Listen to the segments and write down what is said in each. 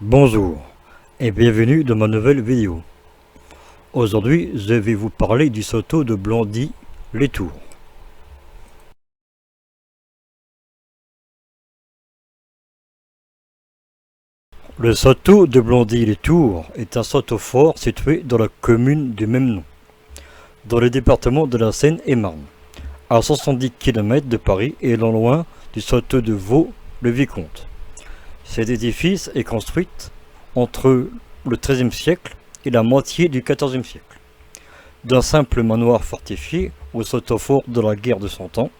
Bonjour et bienvenue dans ma nouvelle vidéo. Aujourd'hui, je vais vous parler du château de Blandy-les-Tours. Le château de Blandy-les-Tours est un château fort situé dans la commune du même nom, dans le département de la Seine-et-Marne, à 70 km de Paris et non loin du château de Vaux-le-Vicomte. Cet édifice est construit entre le XIIIe siècle et la moitié du XIVe siècle. D'un simple manoir fortifié au château fort de la guerre de Cent Ans,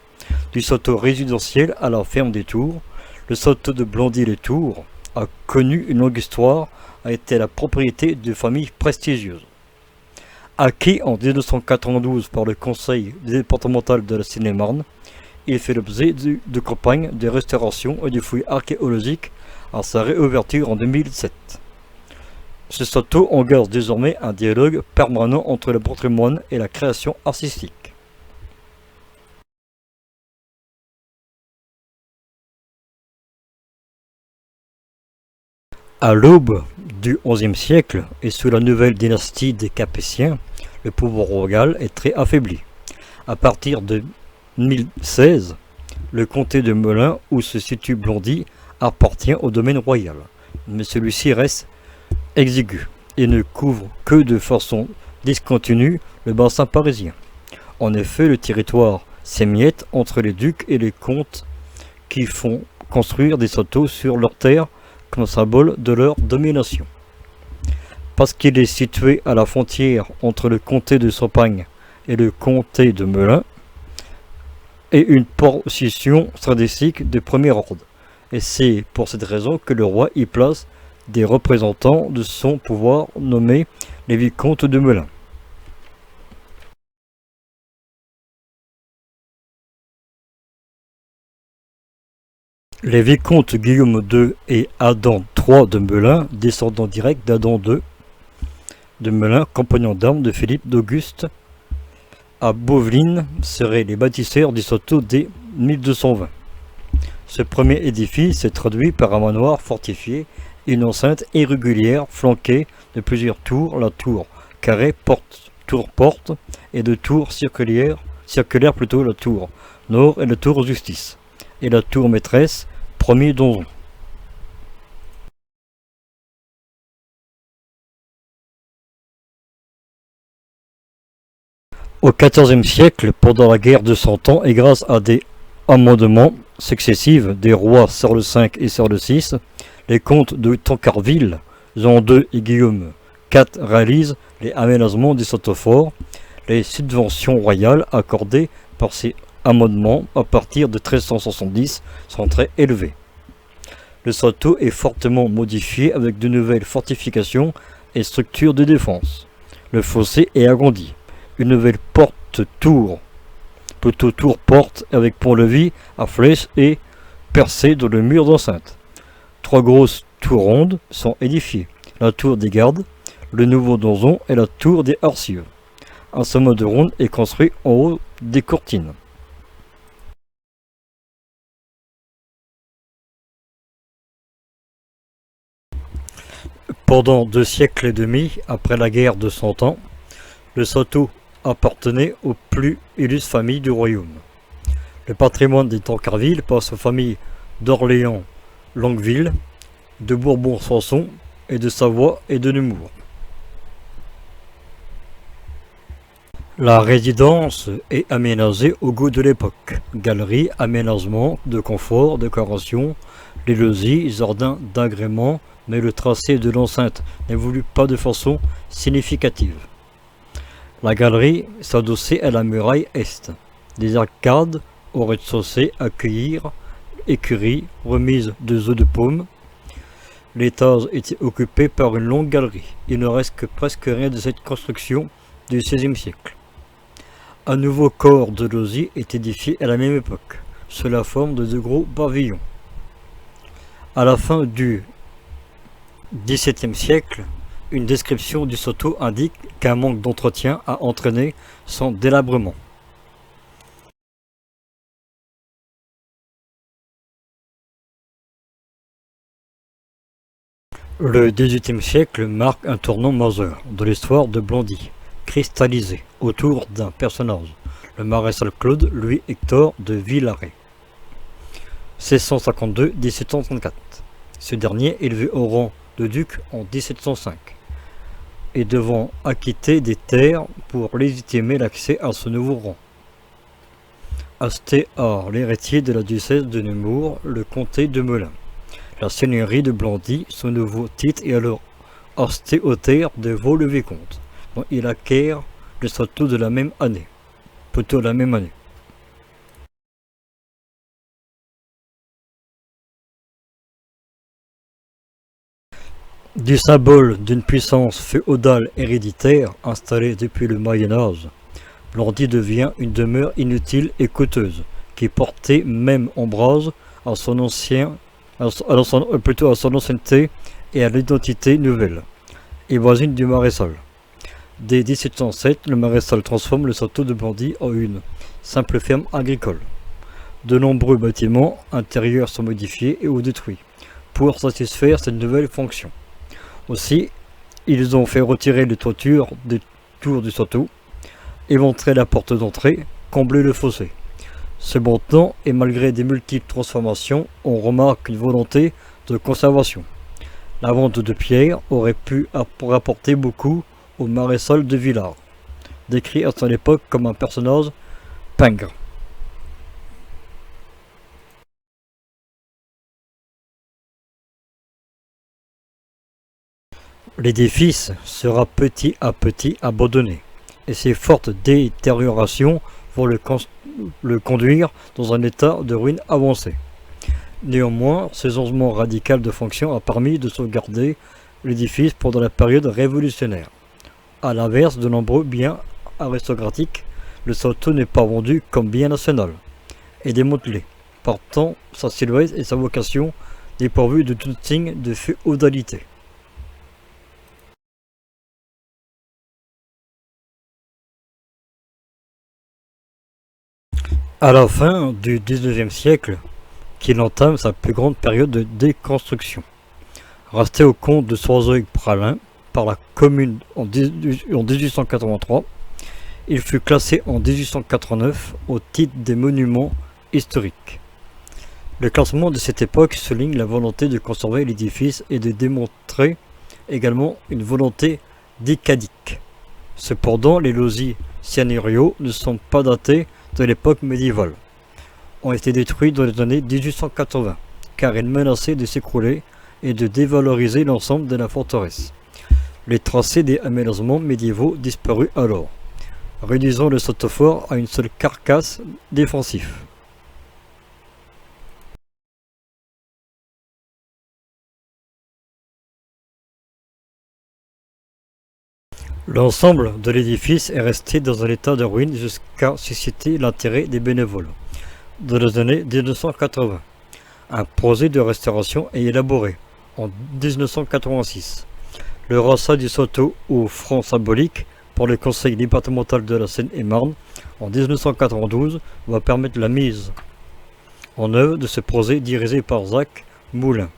du château résidentiel à la ferme des Tours, le château de Blandy-les-Tours a connu une longue histoire, a été la propriété de familles prestigieuses. Acquis en 1992 par le conseil départemental de la Seine-et-Marne, il fait l'objet de campagnes de restauration et de fouilles archéologiques à sa réouverture en 2007. Ce château engage désormais un dialogue permanent entre le patrimoine et la création artistique. À l'aube du XIe siècle et sous la nouvelle dynastie des Capétiens, le pouvoir royal est très affaibli. À partir de 1016, le comté de Melun, où se situe Blandy, appartient au domaine royal, mais celui-ci reste exigu et ne couvre que de façon discontinue le bassin parisien. En effet, le territoire s'émiette entre les ducs et les comtes qui font construire des châteaux sur leurs terres comme symbole de leur domination. Parce qu'il est situé à la frontière entre le comté de Champagne et le comté de Melun, et une position stratégique de premier ordre. Et c'est pour cette raison que le roi y place des représentants de son pouvoir nommés les vicomtes de Melun. Les vicomtes Guillaume II et Adam III de Melun, descendants directs d'Adam II de Melun, compagnons d'armes de Philippe d'Auguste à Boveline, seraient les bâtisseurs du château dès 1220. Ce premier édifice s'est traduit par un manoir fortifié, une enceinte irrégulière flanquée de plusieurs tours, la tour carrée, tour-porte, et de tours circulaires plutôt la tour nord et la tour justice, et la tour maîtresse, premier donjon. Au XIVe siècle, pendant la guerre de Cent Ans, et grâce à des amendements successifs des rois Charles V et Charles VI, les comtes de Tancarville, Jean II et Guillaume IV réalisent les aménagements du château fort. Les subventions royales accordées par ces amendements à partir de 1370 sont très élevées. Le château est fortement modifié avec de nouvelles fortifications et structures de défense. Le fossé est agrandi. Une nouvelle porte-tour, plutôt tour-porte avec pont-levis à flèche et percée dans le mur d'enceinte. Trois grosses tours rondes sont édifiées. La tour des gardes, le nouveau donjon et la tour des arcieux. Un sommet de ronde est construit en haut des courtines. Pendant 2 siècles et demi, après la guerre de Cent Ans, le château appartenait aux plus illustres familles du royaume. Le patrimoine des Tancarville passe aux familles d'Orléans-Longueville, de Bourbon-Sanson et de Savoie et de Nemours. La résidence est aménagée au goût de l'époque. Galeries, aménagements de confort, décoration, les logis, jardins d'agrément, mais le tracé de l'enceinte n'évolue pas de façon significative. La galerie s'adossait à la muraille est. Des arcades au rez-de-chaussée accueillirent écuries, remises de œufs de paume. L'étage était occupé par une longue galerie. Il ne reste que presque rien de cette construction du XVIe siècle. Un nouveau corps de logis est édifié à la même époque, sous la forme de 2 gros pavillons. À la fin du XVIIe siècle, une description du château indique qu'un manque d'entretien a entraîné son délabrement. Le XVIIIe siècle marque un tournant majeur de l'histoire de Blandit, cristallisé autour d'un personnage, le maréchal Claude Louis-Hector de Villaret, 1652-1734. Ce dernier, élevé au rang de duc en 1705, et devant acquitter des terres pour légitimer l'accès à ce nouveau rang. Acheté à l'héritier de la diocèse de Nemours, le comté de Melun. La seigneurie de Blandit, son nouveau titre, est alors acheté aux terres de Vaux-le-Vicomte, dont il acquiert le château de la même année. Plutôt la même année. Du symbole d'une puissance féodale héréditaire installée depuis le Moyen-Âge, Blandit devient une demeure inutile et coûteuse, qui portait même ombrage à son ancienneté et à l'identité nouvelle, et voisine du maréchal. Dès 1707, le maréchal transforme le château de Blandit en une simple ferme agricole. De nombreux bâtiments intérieurs sont modifiés et ou détruits pour satisfaire cette nouvelle fonction. Aussi, ils ont fait retirer les toitures des tours du château, éventrer la porte d'entrée, combler le fossé. Cependant, et malgré des multiples transformations, on remarque une volonté de conservation. La vente de pierre aurait pu rapporter beaucoup au maréchal de Villars, décrit à son époque comme un personnage pingre. L'édifice sera petit à petit abandonné, et ses fortes détériorations vont le conduire dans un état de ruine avancé. Néanmoins, ce changement radical de fonction a permis de sauvegarder l'édifice pendant la période révolutionnaire. A l'inverse de nombreux biens aristocratiques, le château n'est pas vendu comme bien national et démantelé, portant sa silhouette et sa vocation dépourvues de tout signe de féodalité. À la fin du XIXe siècle, qu'il entame sa plus grande période de déconstruction. Resté au compte de Soiseul-Pralin par la commune en 1883, il fut classé en 1889 au titre des monuments historiques. Le classement de cette époque souligne la volonté de conserver l'édifice et de démontrer également une volonté décadique. Cependant, les logis seigneuriaux ne sont pas datés de l'époque médiévale, ont été détruits dans les années 1880, car ils menaçaient de s'écrouler et de dévaloriser l'ensemble de la forteresse. Les tracés des aménagements médiévaux disparus alors, réduisant le château fort à une seule carcasse défensive. L'ensemble de l'édifice est resté dans un état de ruine jusqu'à susciter l'intérêt des bénévoles. Dans les années 1980, un projet de restauration est élaboré en 1986. Le rachat du château au franc symbolique par le conseil départemental de la Seine-et-Marne en 1992 va permettre la mise en œuvre de ce projet dirigé par Jacques Moulin,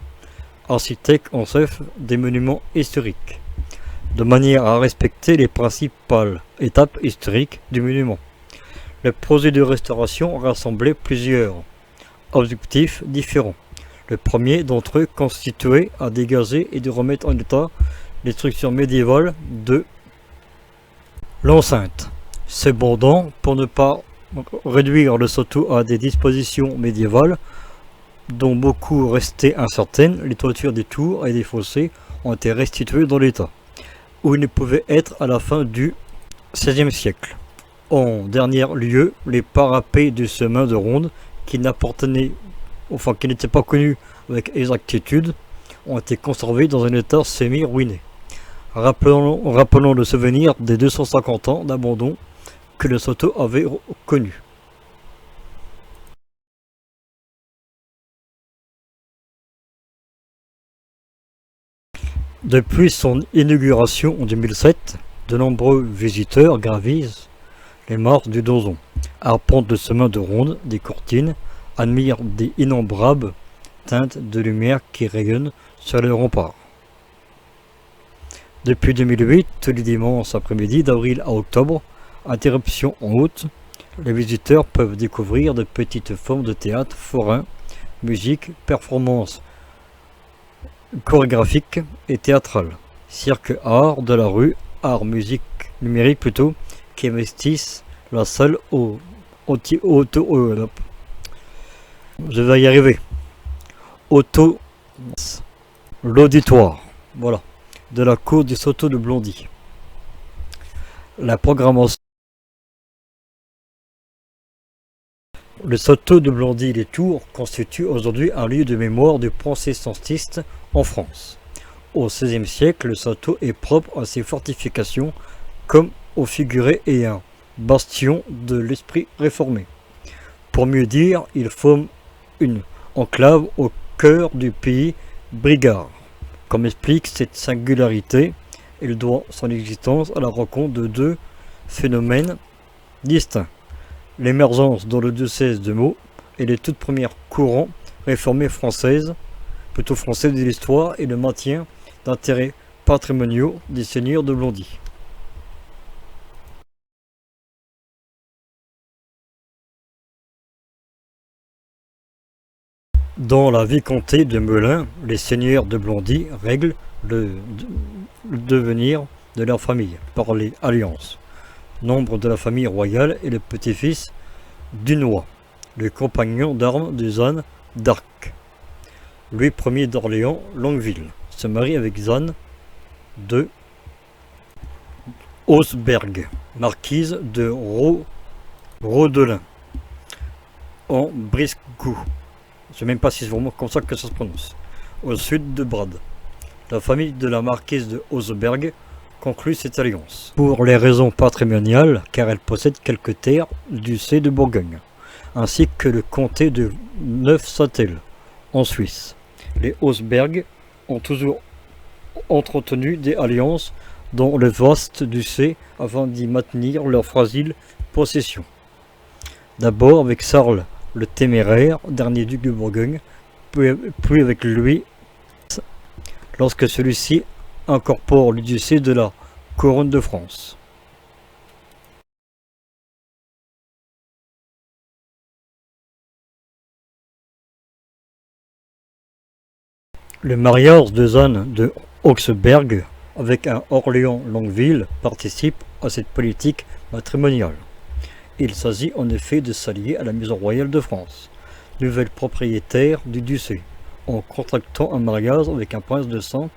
architecte en chef des monuments historiques, de manière à respecter les principales étapes historiques du monument. Le projet de restauration rassemblait plusieurs objectifs différents. Le premier d'entre eux consistait à dégager et de remettre en état les structures médiévales de l'enceinte. Cependant, pour ne pas réduire le château à des dispositions médiévales, dont beaucoup restaient incertaines, les toitures des tours et des fossés ont été restituées dans l'état où ils ne pouvaient être à la fin du XVIe siècle. En dernier lieu, les parapets du chemin de ronde qui n'étaient pas connus avec exactitude ont été conservés dans un état semi-ruiné. Rappelons le souvenir des 250 ans d'abandon que le château avait connu. Depuis son inauguration en 2007, de nombreux visiteurs gravissent les marches du donjon, arpentent le chemin de ronde des courtines, admirent des innombrables teintes de lumière qui rayonnent sur les remparts. Depuis 2008, tous les dimanches après-midi d'avril à octobre, interruption en août, les visiteurs peuvent découvrir de petites formes de théâtre forain, musique, performances chorégraphiques et théâtrales, cirque art de la rue, art musique numérique plutôt, qui investissent la salle je vais y arriver. L'auditoire, voilà, de la cour du Soto de Blondy. La programmation. Le Soto de Blondy-les-Tours constitue aujourd'hui un lieu de mémoire du protestantiste en France. Au XVIe siècle, le Soto est propre à ses fortifications comme au figuré et un bastion de l'esprit réformé. Pour mieux dire, il forme une enclave au cœur du pays brigard. Comme explique cette singularité, il doit son existence à la rencontre de deux phénomènes distincts. L'émergence dans le diocèse de Meaux et les toutes premières courants réformés français de l'histoire et le maintien d'intérêts patrimoniaux des seigneurs de Blondy. Dans la vicomté de Melun, les seigneurs de Blondy règlent le devenir de leur famille par les alliances. Nombre de la famille royale est le petit-fils d'Hunois, le compagnon d'armes de Jeanne d'Arc. Louis Ier d'Orléans, Longueville, se marie avec Jeanne de Hausberg, marquise de Rodelin, en Brisgau. Je ne sais même pas si c'est vraiment comme ça que ça se prononce. Au sud de Brade. La famille de la marquise de Hausberg conclut cette alliance. Pour les raisons patrimoniales, car elle possède quelques terres du duché de Bourgogne, ainsi que le comté de Neufchâtel, en Suisse. Les Hausberg ont toujours entretenu des alliances dans le vaste duché afin d'y maintenir leur fragile possession. D'abord avec Charles le Téméraire, dernier duc de Bourgogne, puis avec Louis, lorsque celui-ci incorpore le duché de la couronne de France. Le mariage de Jeanne de Auxberg avec un Orléans-Longueville participe à cette politique matrimoniale. Il s'agit en effet de s'allier à la maison royale de France, nouvelle propriétaire du duché, en contractant un mariage avec un prince de sang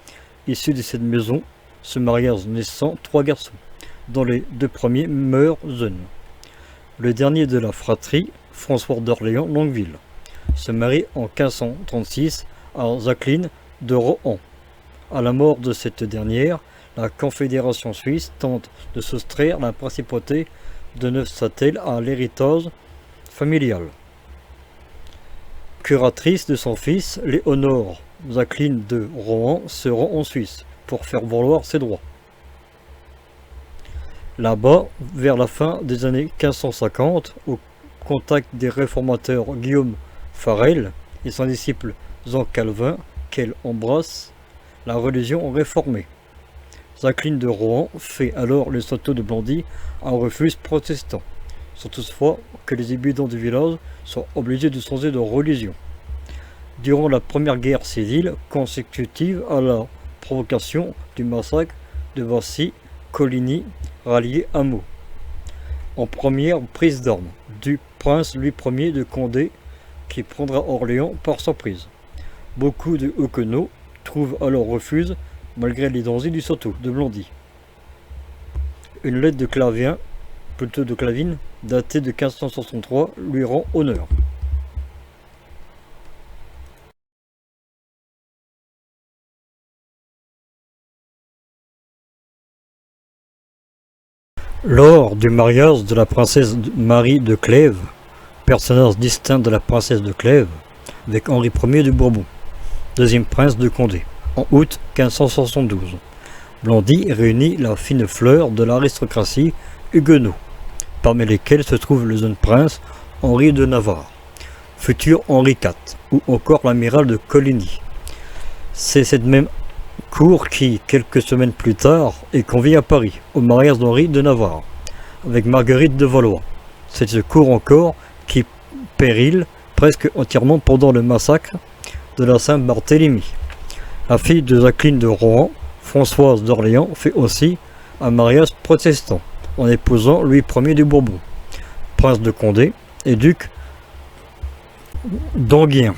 issu de cette maison, ce mariage naissant 3 garçons, dont les 2 premiers meurent jeunes. Le dernier de la fratrie, François d'Orléans-Longueville, se marie en 1536 à Jacqueline de Rohan. À la mort de cette dernière, la Confédération suisse tente de soustraire la principauté de Neufchâtel à l'héritage familial. Curatrice de son fils, Léonore Jacqueline de Rohan se rend en Suisse pour faire valoir ses droits. Là-bas, vers la fin des années 1550, au contact des réformateurs Guillaume Farel et son disciple Jean Calvin, qu'elle embrasse la religion réformée. Jacqueline de Rohan fait alors le Soto de Blondy un refuge protestant, sans toutefois que les habitants du village soient obligés de changer de religion. Durant la première guerre civile consécutive à la provocation du massacre de Vassy-Coligny, rallié à Meaux, en première prise d'armes du prince Louis Ier de Condé qui prendra Orléans par surprise. Beaucoup de Huguenots trouvent alors refuge malgré les dangers du Soto de Blondy. Une lettre de Clavine, datée de 1563, lui rend honneur. Lors du mariage de la princesse Marie de Clèves, personnage distinct de la princesse de Clèves, avec Henri Ier de Bourbon, deuxième prince de Condé, en août 1572, Blondy réunit la fine fleur de l'aristocratie huguenot, parmi lesquels se trouve le jeune prince Henri de Navarre, futur Henri IV, ou encore l'amiral de Coligny. C'est cette même cour qui, quelques semaines plus tard, est conviée à Paris, au mariage d'Henri de Navarre, avec Marguerite de Valois. C'est ce cour encore qui périt presque entièrement pendant le massacre de la Saint-Barthélemy. La fille de Jacqueline de Rohan, Françoise d'Orléans, fait aussi un mariage protestant, en épousant Louis Ier de Bourbon, prince de Condé et duc d'Enghien,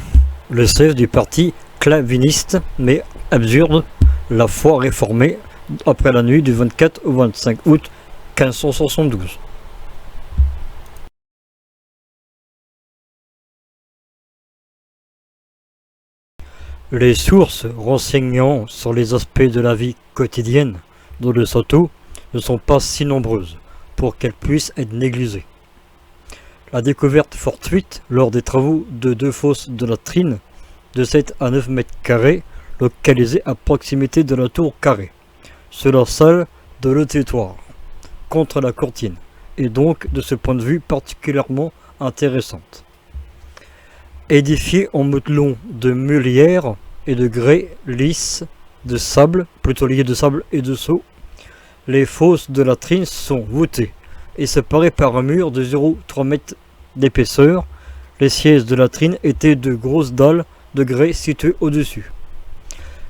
le chef du parti claviniste mais absurde, la foi réformée après la nuit du 24 au 25 août 1572. Les sources renseignant sur les aspects de la vie quotidienne dans le château ne sont pas si nombreuses pour qu'elles puissent être négligées. La découverte fortuite lors des travaux de deux fosses de latrines de 7 à 9 mètres carrés localisées à proximité de la tour carrée, sur la salle de l'auditoire, contre la courtine, est donc de ce point de vue particulièrement intéressante. Édifiée en modelon de meulière et de grès lisse de sable, plutôt lié de sable et de seau, les fosses de latrines sont voûtées et séparées par un mur de 0,3 m d'épaisseur. Les sièges de latrines étaient de grosses dalles de grès situées au-dessus.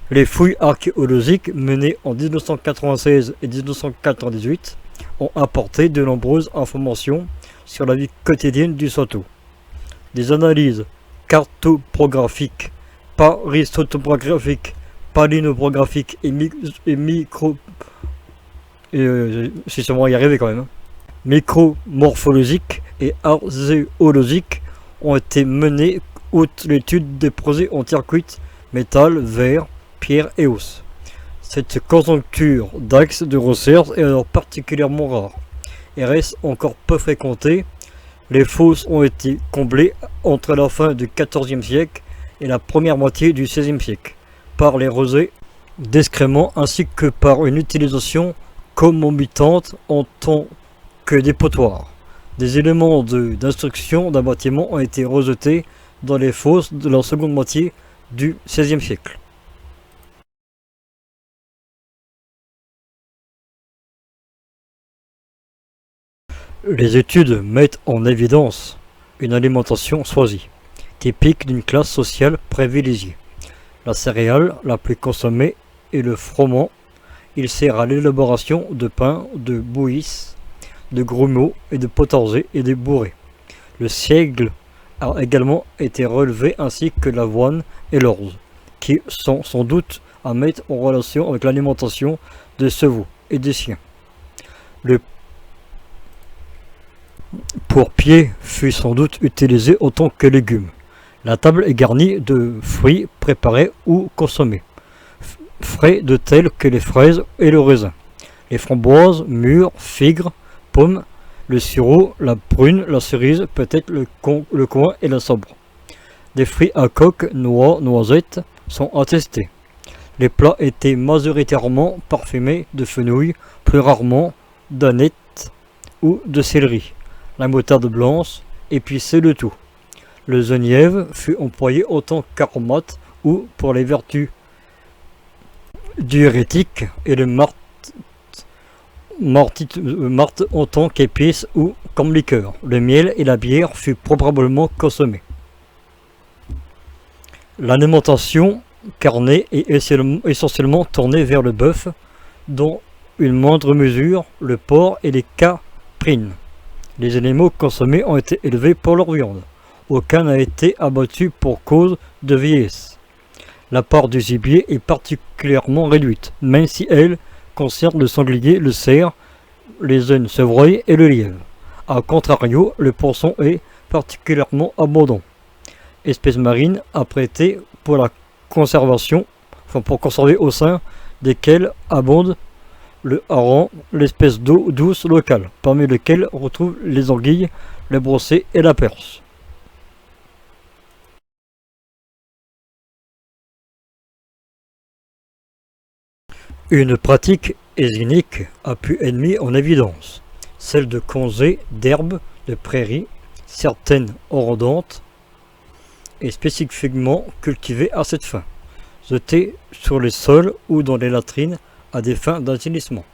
Les fouilles archéologiques menées en 1996 et 1998 ont apporté de nombreuses informations sur la vie quotidienne du château. Des analyses cartographiques, paristotographiques, palinographiques et micromorphologiques et archéologiques ont été menées outre l'étude des projets en terre cuite, métal, verre, pierre et os. Cette conjoncture d'axes de recherche est alors particulièrement rare et reste encore peu fréquentée. Les fosses ont été comblées entre la fin du XIVe siècle et la première moitié du XVIe siècle par les rosées d'excréments ainsi que par une utilisation concomitante en tant que dépotoir. Des éléments d'instruction d'un bâtiment ont été rejetés dans les fosses de la seconde moitié du XVIe siècle. Les études mettent en évidence une alimentation choisie, typique d'une classe sociale privilégiée. La céréale la plus consommée est le froment. Il sert à l'élaboration de pain, de bouillis, de grumeaux et de potargés et de bourrées. Le seigle a également été relevé ainsi que l'avoine et l'orge, qui sont sans doute à mettre en relation avec l'alimentation des chevaux et des chiens. Le pourpier fut sans doute utilisé autant que légume. La table est garnie de fruits préparés ou consommés, frais de tels que les fraises et le raisin, les framboises, mûres, figues, pommes, le sirop, la prune, la cerise, peut-être le coin et la sabre. Des fruits à coque, noix, noisettes sont attestés. Les plats étaient majoritairement parfumés de fenouil, plus rarement d'aneth ou de céleri. La moutarde blanche épicée le tout. Le genièvre fut employé autant qu'aromate ou pour les vertus diurétiques et le marthe autant qu'épice ou comme liqueur. Le miel et la bière furent probablement consommés. L'alimentation carnée est essentiellement tournée vers le bœuf, dans une moindre mesure le porc et les caprines. Les animaux consommés ont été élevés pour leur viande. Aucun n'a été abattu pour cause de vieillesse. La part du gibier est particulièrement réduite, même si elle concerne le sanglier, le cerf, les jeunes chevreuils et le lièvre. A contrario, le poisson est particulièrement abondant. Espèce marine apprêtée pour la conservation, pour conserver au sein desquelles abonde le hareng, l'espèce d'eau douce locale, parmi lesquelles on retrouve les anguilles, le brochet et la perche. Une pratique hygiénique a pu être mise en évidence, celle de congés d'herbes de prairies, certaines orandantes et spécifiquement cultivées à cette fin. jetés sur les sols ou dans les latrines à des fins d'assainissement.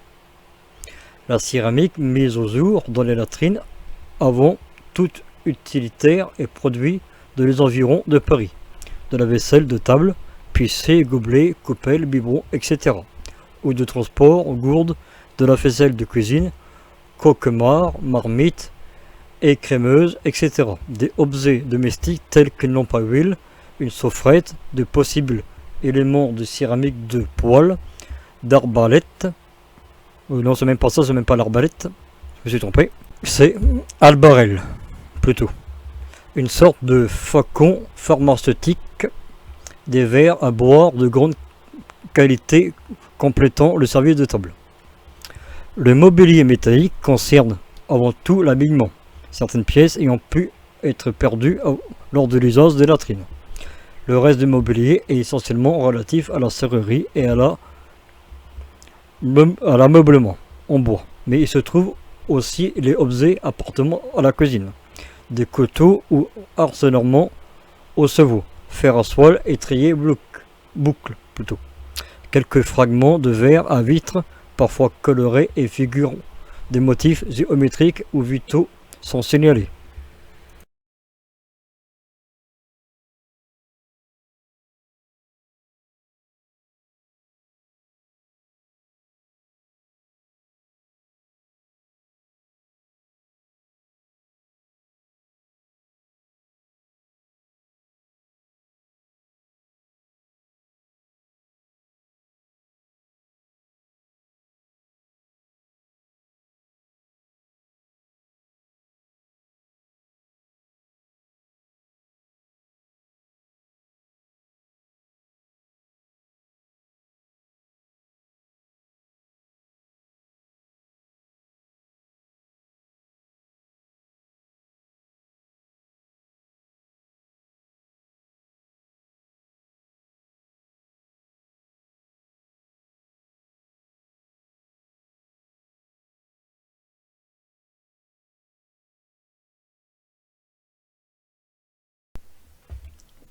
La céramique mise au jour dans les latrines avant toute utilitaire et produit de les environs de Paris, de la vaisselle de table, pincée, gobelets, coupelles, biberons, etc. ou de transport, gourdes, de la vaisselle de cuisine, coquemars, marmites et crémeuses, etc. Des objets domestiques tels qu'une lampe à huile, une chaufferette, de possibles éléments de céramique de poêle, d'arbalète. Non, c'est même pas ça, c'est même pas l'arbalète. Je me suis trompé. C'est albarelle, plutôt. Une sorte de flacon pharmaceutique, des verres à boire de grande qualité complétant le service de table. Le mobilier métallique concerne avant tout l'habillement, certaines pièces ayant pu être perdues lors de l'usage des latrines. Le reste du mobilier est essentiellement relatif à la serrurerie et à l'ameublement en bois, mais il se trouve aussi les objets appartenant à la cuisine, des couteaux ou arseneurs au chevaux, fer à soie, étrier, boucle plutôt. Quelques fragments de verre à vitre, parfois colorés et figurant des motifs géométriques ou vitaux sont signalés.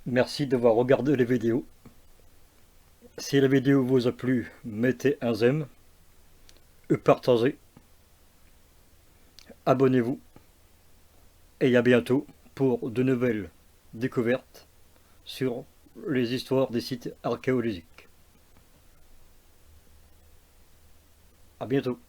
Merci d'avoir regardé les vidéos. Si la vidéo vous a plu, mettez un j'aime, partagez, abonnez-vous et à bientôt pour de nouvelles découvertes sur les histoires des sites archéologiques. À bientôt.